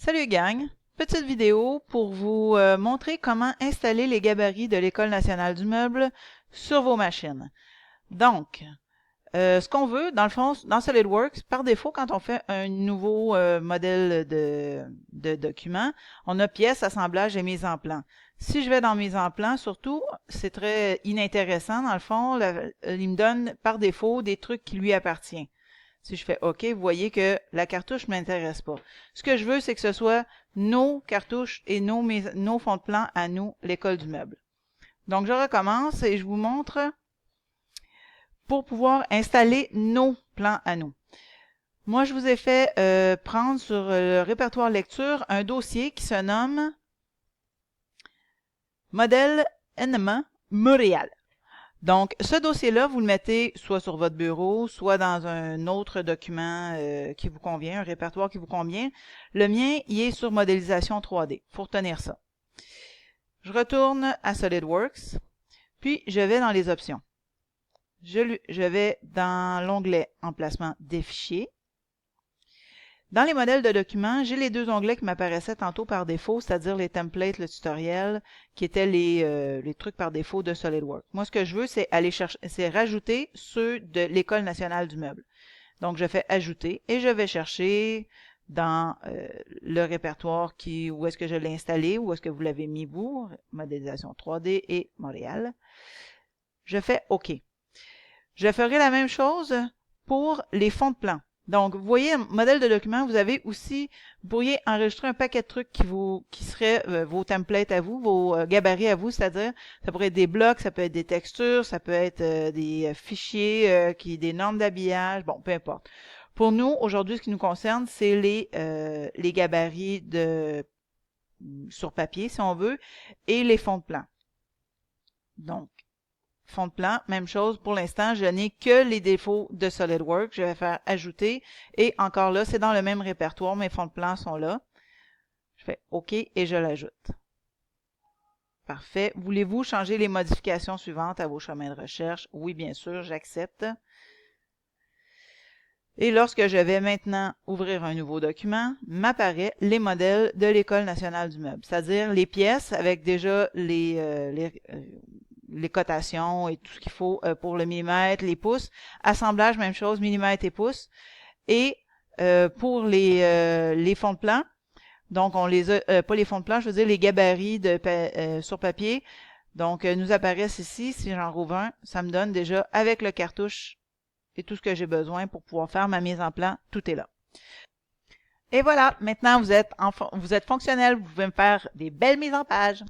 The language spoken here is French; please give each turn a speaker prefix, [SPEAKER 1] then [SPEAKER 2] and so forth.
[SPEAKER 1] Salut gang! Petite vidéo pour vous montrer comment installer les gabarits de l'École nationale du meuble sur vos machines. Donc, ce qu'on veut, dans le fond, dans SolidWorks, par défaut, quand on fait un nouveau modèle de document, on a pièces, assemblage et mise en plan. Si je vais dans mise en plan, surtout, c'est très inintéressant. Dans le fond, il me donne par défaut des trucs qui lui appartiennent. Si je fais OK, vous voyez que la cartouche ne m'intéresse pas. Ce que je veux, c'est que ce soit nos cartouches et nos fonds de plan à nous, l'école du meuble. Donc, je recommence et je vous montre pour pouvoir installer nos plans à nous. Moi, je vous ai fait prendre sur le répertoire lecture un dossier qui se nomme Modèle NMA Montréal. Donc, ce dossier-là, vous le mettez soit sur votre bureau, soit dans un autre document qui vous convient, un répertoire qui vous convient. Le mien, il est sur modélisation 3D. Il faut retenir ça. Je retourne à SolidWorks, puis je vais dans les options. Je vais dans l'onglet Emplacement des fichiers. Dans les modèles de documents, j'ai les deux onglets qui m'apparaissaient tantôt par défaut, c'est-à-dire les templates, le tutoriel, qui étaient les trucs par défaut de SolidWorks. Moi, ce que je veux, c'est aller chercher, c'est rajouter ceux de l'École nationale du meuble. Donc, je fais Ajouter et je vais chercher dans le répertoire où est-ce que je l'ai installé, où est-ce que vous l'avez mis vous, modélisation 3D et Montréal. Je fais OK. Je ferai la même chose pour les fonds de plan. Donc, vous voyez, modèle de document, vous avez aussi, vous pourriez enregistrer un paquet de trucs qui seraient vos templates à vous, vos gabarits à vous, c'est-à-dire, ça pourrait être des blocs, ça peut être des textures, ça peut être des fichiers, des normes d'habillage, bon, peu importe. Pour nous, aujourd'hui, ce qui nous concerne, c'est les gabarits sur papier, si on veut, et les fonds de plan. Donc, fond de plan, même chose. Pour l'instant, je n'ai que les défauts de SolidWorks. Je vais faire Ajouter. Et encore là, c'est dans le même répertoire. Mes fonds de plan sont là. Je fais OK et je l'ajoute. Parfait. Voulez-vous changer les modifications suivantes à vos chemins de recherche? Oui, bien sûr, j'accepte. Et lorsque je vais maintenant ouvrir un nouveau document, m'apparaît les modèles de l'École nationale du meuble, c'est-à-dire les pièces avec déjà les cotations et tout ce qu'il faut pour le millimètre, les pouces. Assemblage, même chose, millimètre et pouces. Et pour les fonds de plan, donc on les a, pas les fonds de plan, je veux dire les gabarits sur papier. Donc, nous apparaissent ici. Si j'en rouvre un, ça me donne déjà avec le cartouche et tout ce que j'ai besoin pour pouvoir faire ma mise en plan. Tout est là. Et voilà, maintenant vous êtes fonctionnel, vous pouvez me faire des belles mises en page.